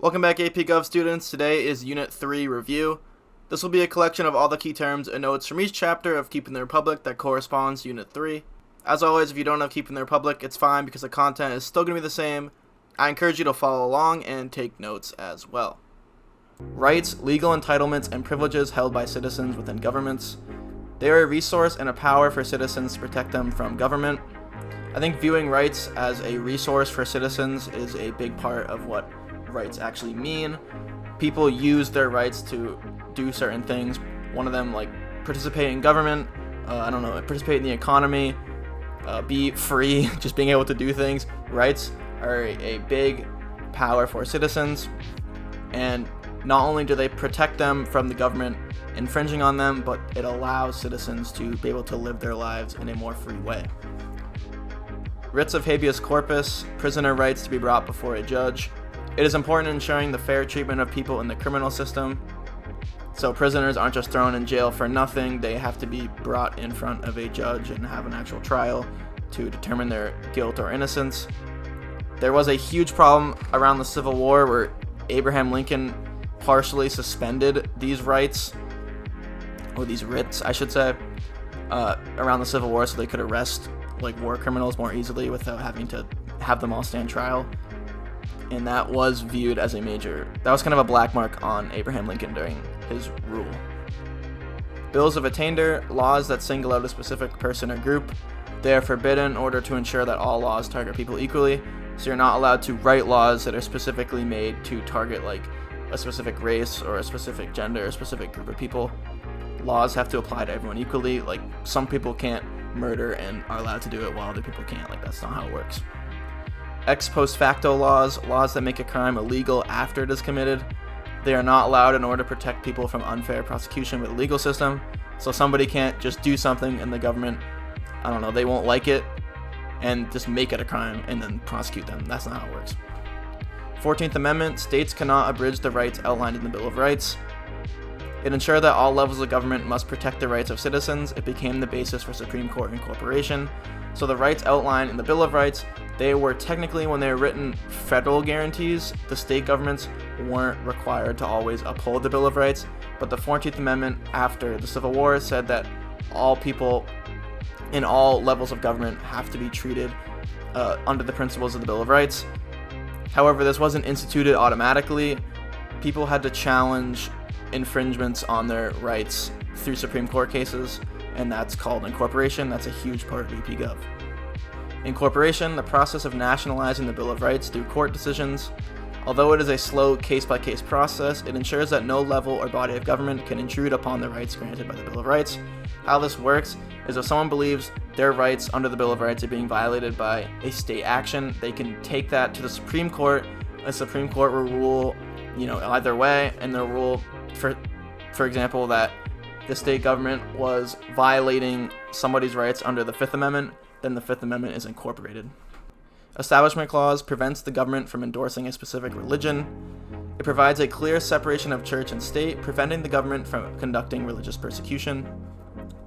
Welcome back, AP Gov students. Today is Unit 3 Review. This will be a collection of all the key terms and notes from each chapter of Keeping the Republic that corresponds to Unit 3. As always, if you don't have Keeping the Republic, it's fine because the content is still going to be the same. I encourage you to follow along and take notes as well. Rights, legal entitlements, and privileges held by citizens within governments. They are a resource and a power for citizens to protect them from government. I think viewing rights as a resource for citizens is a big part of what rights actually mean. People use their rights to do certain things. One of them, like participate in government, participate in the economy, be free, just being able to do things. Rights are a big power for citizens, and not only do they protect them from the government infringing on them, but it allows citizens to be able to live their lives in a more free way. Writs of habeas corpus, prisoner rights to be brought before a judge. It is important in ensuring the fair treatment of people in the criminal system. So prisoners aren't just thrown in jail for nothing. They have to be brought in front of a judge and have an actual trial to determine their guilt or innocence. There was a huge problem around the Civil War where Abraham Lincoln partially suspended these rights, or these writs, I should say, around the Civil War so they could arrest war criminals more easily without having to have them all stand trial. And that was viewed as that was kind of a black mark on Abraham Lincoln during his rule. Bills of attainder, laws that single out a specific person or group. They are forbidden in order to ensure that all laws target people equally. So you're not allowed to write laws that are specifically made to target a specific race or a specific gender or a specific group of people. Laws have to apply to everyone equally. Some people can't murder and are allowed to do it while other people can't. That's not how it works. Ex post facto laws that make a crime illegal after it is committed. They are not allowed in order to protect people from unfair prosecution with the legal system. So somebody can't just do something and the government, they won't like it and just make it a crime and then prosecute them. That's not how it works. 14th Amendment, states cannot abridge the rights outlined in the Bill of Rights. It ensured that all levels of government must protect the rights of citizens. It became the basis for Supreme Court incorporation. So the rights outlined in the Bill of Rights, they were technically, when they were written, federal guarantees. The state governments weren't required to always uphold the Bill of Rights, but the 14th Amendment after the Civil War said that all people in all levels of government have to be treated under the principles of the Bill of Rights. However, this wasn't instituted automatically. People had to challenge infringements on their rights through Supreme Court cases, and that's called incorporation. That's a huge part of AP Gov. Incorporation, the process of nationalizing the Bill of Rights through court decisions. Although it is a slow case-by-case process, it ensures that no level or body of government can intrude upon the rights granted by the Bill of Rights. How this works is if someone believes their rights under the Bill of Rights are being violated by a state action, they can take that to the Supreme Court. The Supreme Court will rule, either way, and they'll rule, for example, that the state government was violating somebody's rights under the Fifth Amendment, then the Fifth Amendment is incorporated. Establishment Clause prevents the government from endorsing a specific religion. It provides a clear separation of church and state, preventing the government from conducting religious persecution.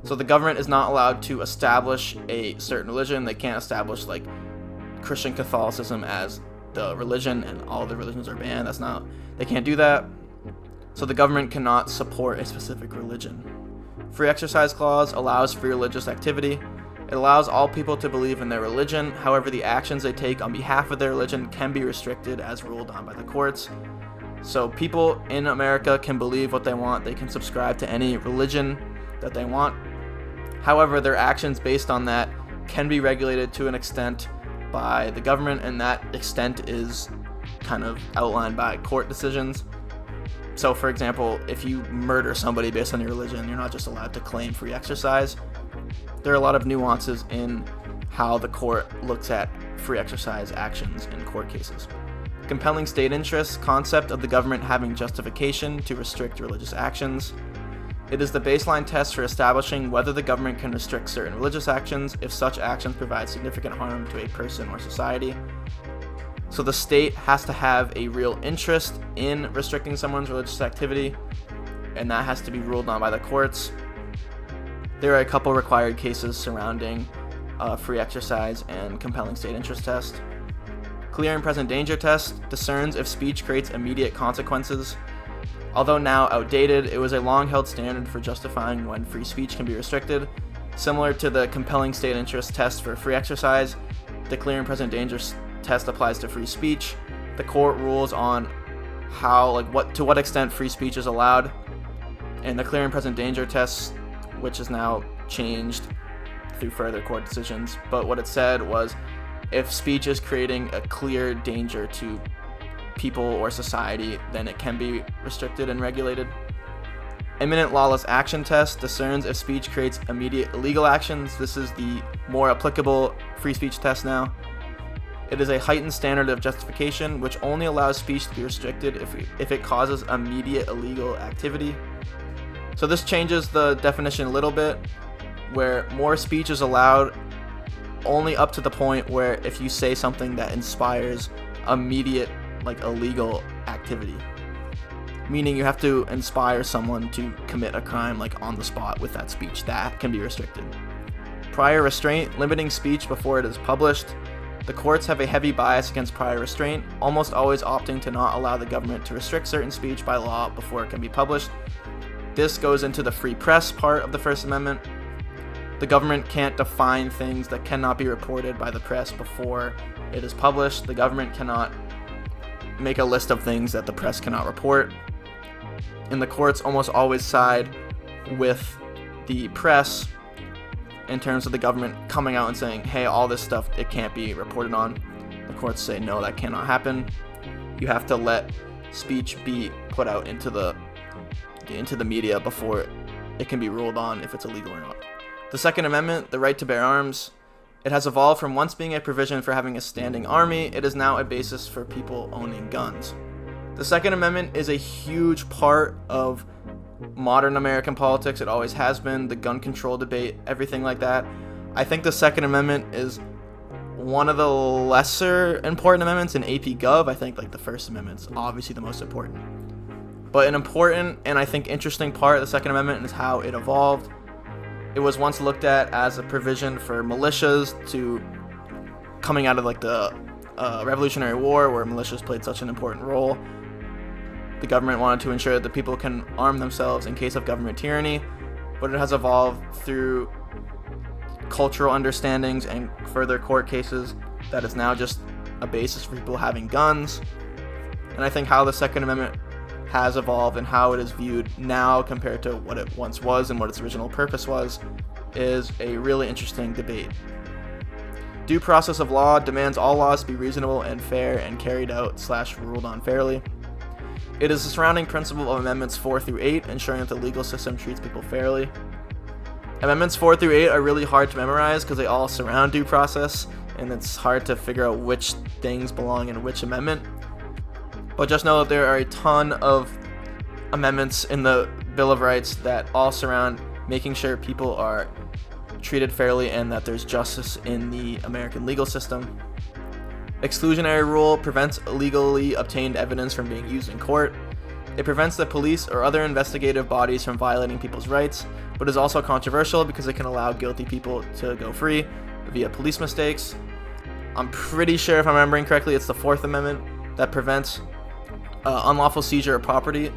So the government is not allowed to establish a certain religion. They can't establish Christian Catholicism as the religion and all the religions are banned. They can't do that. So the government cannot support a specific religion. Free Exercise Clause allows free religious activity. It allows all people to believe in their religion. However, the actions they take on behalf of their religion can be restricted as ruled on by the courts. So people in America can believe what they want. They can subscribe to any religion that they want. However, their actions based on that can be regulated to an extent by the government, and that extent is kind of outlined by court decisions. So, for example, if you murder somebody based on your religion, you're not just allowed to claim free exercise. There are a lot of nuances in how the court looks at free exercise actions in court cases. Compelling state interests, concept of the government having justification to restrict religious actions. It is the baseline test for establishing whether the government can restrict certain religious actions if such actions provide significant harm to a person or society. So the state has to have a real interest in restricting someone's religious activity, and that has to be ruled on by the courts. There are a couple required cases surrounding free exercise and compelling state interest test. clear and present danger test discerns if speech creates immediate consequences. Although now outdated, it was a long-held standard for justifying when free speech can be restricted. Similar to the compelling state interest test for free exercise, the clear and present danger test applies to free speech. The court rules on to what extent free speech is allowed, and the clear and present danger test, which is now changed through further court decisions, but what it said was if speech is creating a clear danger to people or society, then it can be restricted and regulated. Imminent lawless action test discerns if speech creates immediate illegal actions. This is the more applicable free speech test now. It is a heightened standard of justification which only allows speech to be restricted if it causes immediate illegal activity. So this changes the definition a little bit, where more speech is allowed only up to the point where if you say something that inspires immediate illegal activity, meaning you have to inspire someone to commit a crime on the spot with that speech, that can be restricted. Prior restraint, limiting speech before it is published. The courts have a heavy bias against prior restraint, almost always opting to not allow the government to restrict certain speech by law before it can be published. This goes into the free press part of the First Amendment. The government can't define things that cannot be reported by the press before it is published. The government cannot make a list of things that the press cannot report. And the courts almost always side with the press in terms of the government coming out and saying, hey, all this stuff, it can't be reported on. The courts say, no, that cannot happen. You have to let speech be put out into the media before it can be ruled on if it's illegal or not. The Second Amendment, the right to bear arms, it has evolved from once being a provision for having a standing army, it is now a basis for people owning guns. The Second Amendment is a huge part of modern American politics. It always has been. The gun control debate, everything like that. I think the Second Amendment is one of the lesser important amendments in AP Gov. I think the First Amendment is obviously the most important. But an important and I think interesting part of the Second Amendment is how it evolved. It was once looked at as a provision for militias to coming out of the Revolutionary War, where militias played such an important role. The government wanted to ensure that the people can arm themselves in case of government tyranny, but it has evolved through cultural understandings and further court cases that is now just a basis for people having guns. And I think how the Second Amendment has evolved and how it is viewed now compared to what it once was and what its original purpose was is a really interesting debate. Due process of law demands all laws be reasonable and fair and carried out / ruled on fairly. It is the surrounding principle of Amendments 4 through 8, ensuring that the legal system treats people fairly. Amendments 4 through 8 are really hard to memorize because they all surround due process, and it's hard to figure out which things belong in which amendment. But just know that there are a ton of amendments in the Bill of Rights that all surround making sure people are treated fairly and that there's justice in the American legal system. Exclusionary rule prevents illegally obtained evidence from being used in court. It prevents the police or other investigative bodies from violating people's rights, but is also controversial because it can allow guilty people to go free via police mistakes. I'm pretty sure, if I'm remembering correctly, it's the Fourth Amendment that prevents unlawful seizure of property.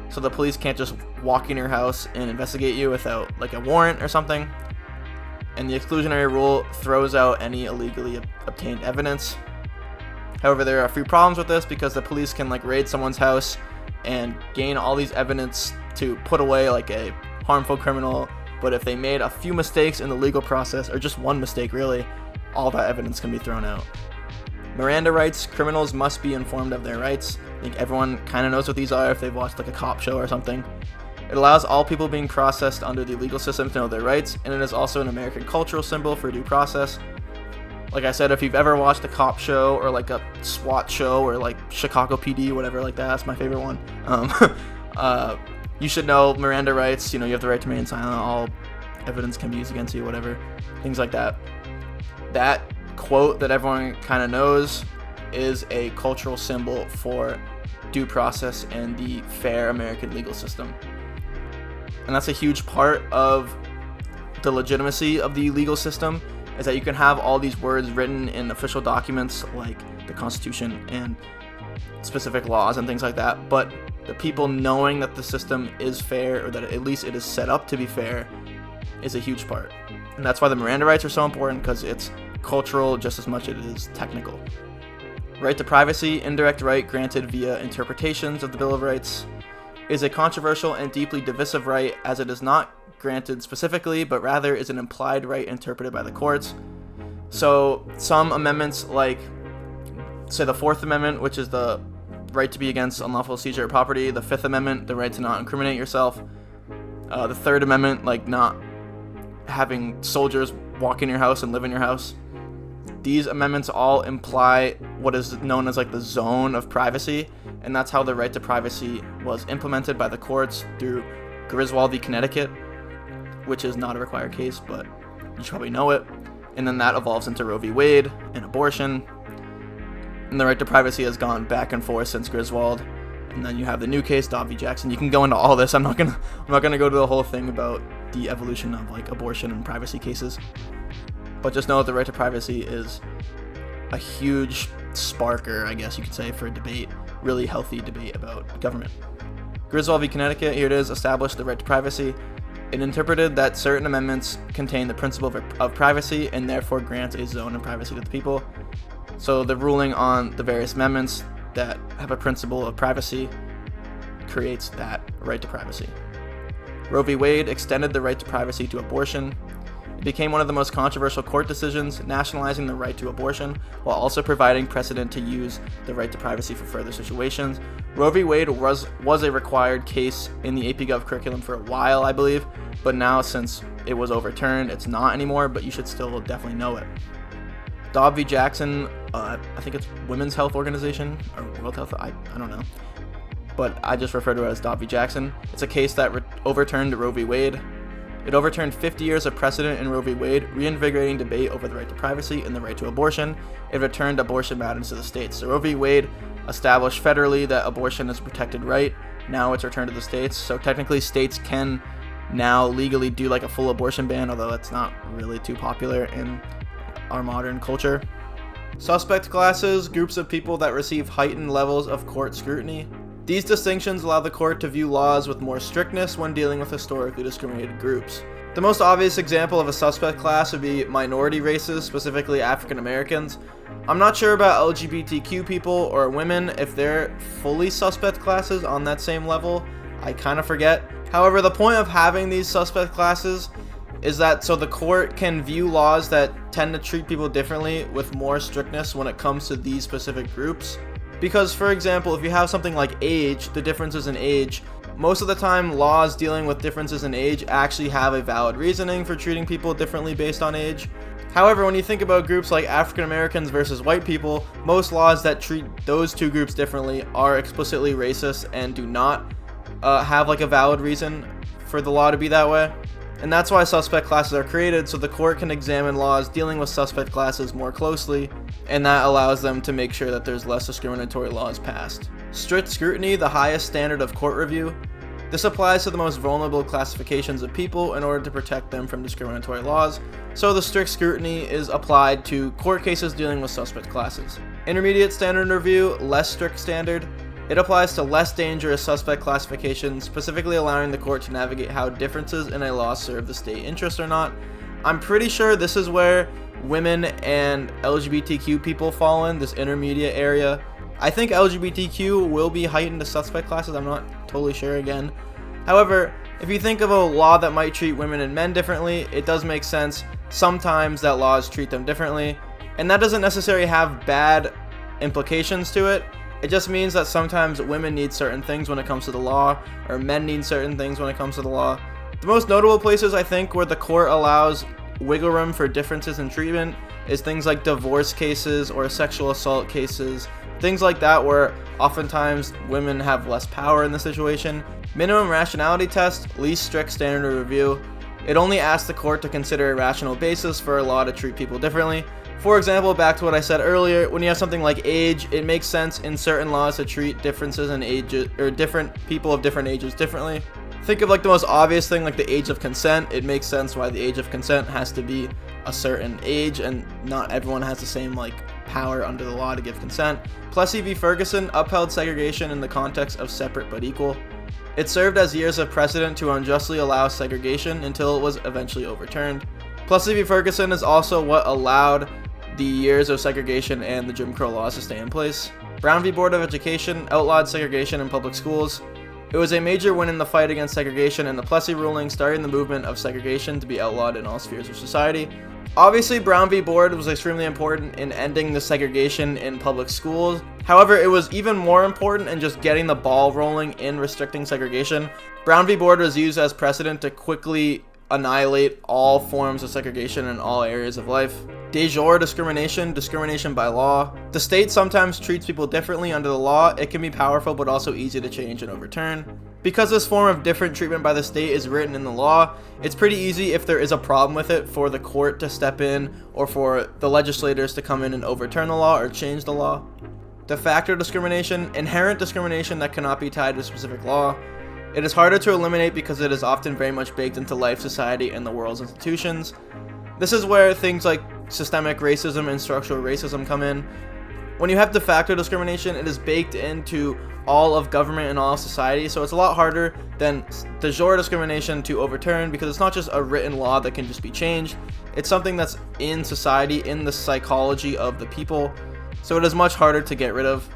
So the police can't just walk in your house and investigate you without a warrant or something. And the exclusionary rule throws out any illegally obtained evidence. However, there are a few problems with this because the police can raid someone's house and gain all these evidence to put away a harmful criminal, but if they made a few mistakes in the legal process, or just one mistake really, all that evidence can be thrown out. Miranda rights, criminals must be informed of their rights. I think everyone kind of knows what these are if they've watched a cop show or something. It allows all people being processed under the legal system to know their rights, and it is also an American cultural symbol for due process. Like I said, if you've ever watched a cop show or a SWAT show or Chicago PD, whatever that's my favorite one. You should know Miranda rights. You have the right to remain silent. All evidence can be used against you, whatever. Things like that. That quote that everyone kind of knows is a cultural symbol for due process and the fair American legal system. And that's a huge part of the legitimacy of the legal system, is that you can have all these words written in official documents like the Constitution and specific laws and things like that, but the people knowing that the system is fair, or that at least it is set up to be fair, is a huge part. And that's why the Miranda rights are so important, because it's cultural just as much as it is technical. Right to privacy, indirect right granted via interpretations of the Bill of Rights, is a controversial and deeply divisive right, as it is not granted specifically, but rather is an implied right interpreted by the courts. So some amendments, like say the 4th Amendment, which is the right to be against unlawful seizure of property, the 5th Amendment, the right to not incriminate yourself, the 3rd Amendment, like not having soldiers walk in your house and live in your house. These amendments all imply what is known as like the zone of privacy, and that's how the right to privacy was implemented by the courts through Griswold v. Connecticut, which is not a required case, but you should probably know it. And then that evolves into Roe v. Wade and abortion. And the right to privacy has gone back and forth since Griswold. And then you have the new case, Dobbs v. Jackson. You can go into all this. I'm not gonna go to the whole thing about the evolution of like abortion and privacy cases. But just know that the right to privacy is a huge sparker, I guess you could say, for a debate, really healthy debate about government. Griswold v. Connecticut, here it is, established the right to privacy. It interpreted that certain amendments contain the principle of privacy and therefore grants a zone of privacy to the people. So the ruling on the various amendments that have a principle of privacy creates that right to privacy. Roe v. Wade extended the right to privacy to abortion. It became one of the most controversial court decisions, nationalizing the right to abortion while also providing precedent to use the right to privacy for further situations. Roe v. Wade was a required case in the AP Gov curriculum for a while, I believe, but now since it was overturned, it's not anymore, but you should still definitely know it. Dobbs v. Jackson, I think it's Women's Health Organization, or World Health, I don't know, but I just refer to it as Dobbs v. Jackson. It's a case that overturned Roe v. Wade. It overturned 50 years of precedent in Roe v. Wade, reinvigorating debate over the right to privacy and the right to abortion. It returned abortion matters to the states. So Roe v. Wade established federally that abortion is a protected right. Now it's returned to the states. So technically states can now legally do like a full abortion ban, although that's not really too popular in our modern culture. Suspect classes, groups of people that receive heightened levels of court scrutiny. These distinctions allow the court to view laws with more strictness when dealing with historically discriminated groups. The most obvious example of a suspect class would be minority races, specifically African Americans. I'm not sure about LGBTQ people or women, if they're fully suspect classes on that same level. I kind of forget. However, the point of having these suspect classes is that so the court can view laws that tend to treat people differently with more strictness when it comes to these specific groups. Because, for example, if you have something like age, the differences in age, most of the time laws dealing with differences in age actually have a valid reasoning for treating people differently based on age. However, when you think about groups like African Americans versus white people, most laws that treat those two groups differently are explicitly racist and do not have like a valid reason for the law to be that way. And that's why suspect classes are created, so the court can examine laws dealing with suspect classes more closely, and that allows them to make sure that there's less discriminatory laws passed. Strict scrutiny, the highest standard of court review. This applies to the most vulnerable classifications of people in order to protect them from discriminatory laws, so the strict scrutiny is applied to court cases dealing with suspect classes. Intermediate standard review, less strict standard. It applies to less dangerous suspect classifications, specifically allowing the court to navigate how differences in a law serve the state interest or not. I'm pretty sure this is where women and LGBTQ people fall in, this intermediate area. I think LGBTQ will be heightened to suspect classes, I'm not totally sure again. However, if you think of a law that might treat women and men differently, it does make sense sometimes that laws treat them differently, and that doesn't necessarily have bad implications to it. It just means that sometimes women need certain things when it comes to the law, or men need certain things when it comes to the law. The most notable places I think where the court allows wiggle room for differences in treatment is things like divorce cases or sexual assault cases, things like that where oftentimes women have less power in the situation. Minimum rationality test, least strict standard of review. It only asks the court to consider a rational basis for a law to treat people differently. For example, back to what I said earlier, when you have something like age, it makes sense in certain laws to treat differences in ages or different people of different ages differently. Think of like the most obvious thing, like the age of consent. It makes sense why the age of consent has to be a certain age, and not everyone has the same like power under the law to give consent. Plessy v. Ferguson upheld segregation in the context of separate but equal. It served as years of precedent to unjustly allow segregation until it was eventually overturned. Plessy v. Ferguson is also what allowed the years of segregation and the Jim Crow laws to stay in place. Brown v. Board of Education outlawed segregation in public schools. It was a major win in the fight against segregation, and the Plessy ruling started the movement of segregation to be outlawed in all spheres of society. Obviously, Brown v. Board was extremely important in ending the segregation in public schools. However, it was even more important in just getting the ball rolling in restricting segregation. Brown v. Board was used as precedent to quickly annihilate all forms of segregation in all areas of life. De jure discrimination, discrimination by law. The state sometimes treats people differently under the law. It can be powerful but also easy to change and overturn. Because this form of different treatment by the state is written in the law, it's pretty easy if there is a problem with it for the court to step in or for the legislators to come in and overturn the law or change the law. De facto discrimination, inherent discrimination that cannot be tied to a specific law. It is harder to eliminate because it is often very much baked into life, society, and the world's institutions. This is where things like systemic racism and structural racism come in. When you have de facto discrimination, it is baked into all of government and all of society, so it's a lot harder than de jure discrimination to overturn because it's not just a written law that can just be changed. It's something that's in society, in the psychology of the people, so it is much harder to get rid of.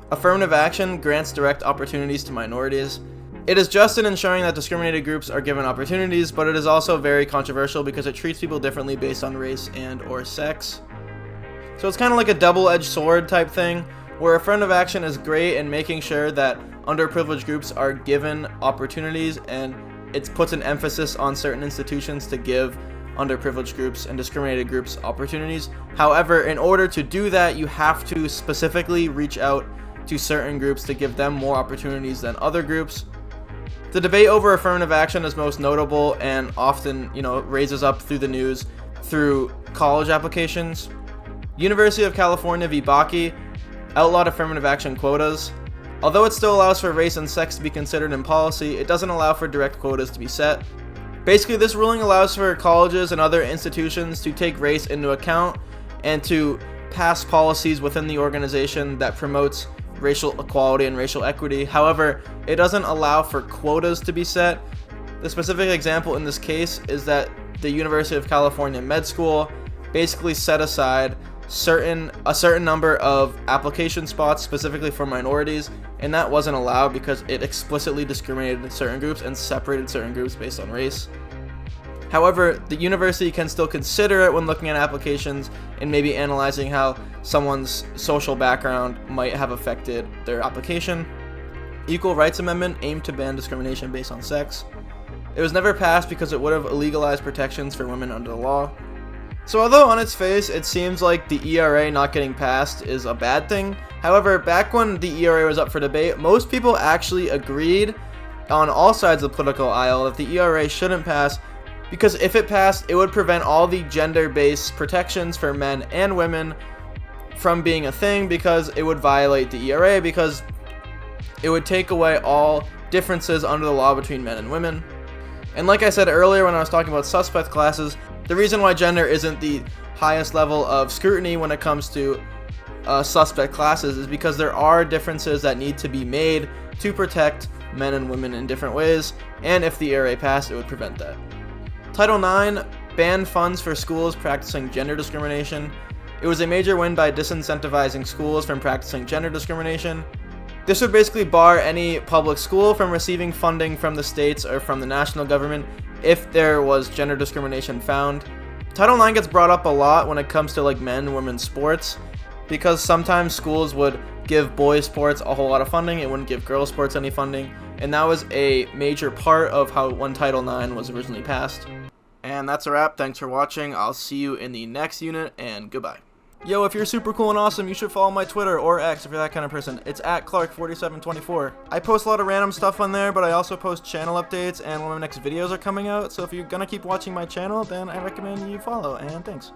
Affirmative action grants direct opportunities to minorities. It is just in ensuring that discriminated groups are given opportunities, but it is also very controversial because it treats people differently based on race and or sex. So it's kind of like a double-edged sword type thing, where affirmative action is great in making sure that underprivileged groups are given opportunities, and it puts an emphasis on certain institutions to give underprivileged groups and discriminated groups opportunities. However, in order to do that, you have to specifically reach out to certain groups to give them more opportunities than other groups. The debate over affirmative action is most notable and often, raises up through the news through college applications. University of California v. Bakke outlawed affirmative action quotas. Although it still allows for race and sex to be considered in policy, it doesn't allow for direct quotas to be set. Basically, this ruling allows for colleges and other institutions to take race into account and to pass policies within the organization that promotes racial equality and racial equity. However, it doesn't allow for quotas to be set. The specific example in this case is that the University of California Med School basically set aside a certain number of application spots specifically for minorities, and that wasn't allowed because it explicitly discriminated certain groups and separated certain groups based on race. However, the university can still consider it when looking at applications and maybe analyzing how someone's social background might have affected their application. Equal Rights Amendment aimed to ban discrimination based on sex. It was never passed because it would have illegalized protections for women under the law. So although on its face it seems like the ERA not getting passed is a bad thing, however, back when the ERA was up for debate, most people actually agreed on all sides of the political aisle that the ERA shouldn't pass, because if it passed, it would prevent all the gender-based protections for men and women from being a thing, because it would violate the ERA, because it would take away all differences under the law between men and women. And like I said earlier when I was talking about suspect classes, the reason why gender isn't the highest level of scrutiny when it comes to suspect classes is because there are differences that need to be made to protect men and women in different ways, and if the ERA passed, it would prevent that. Title IX banned funds for schools practicing gender discrimination. It was a major win by disincentivizing schools from practicing gender discrimination. This would basically bar any public school from receiving funding from the states or from the national government if there was gender discrimination found. Title IX gets brought up a lot when it comes to men and women's sports, because sometimes schools would give boys sports a whole lot of funding, it wouldn't give girls sports any funding, and that was a major part of how when Title IX was originally passed. And that's a wrap. Thanks for watching. I'll see you in the next unit, and goodbye. Yo, if you're super cool and awesome, you should follow my Twitter or X if you're that kind of person. It's at Clark4724. I post a lot of random stuff on there, but I also post channel updates and when my next videos are coming out. So if you're gonna keep watching my channel, then I recommend you follow, and thanks.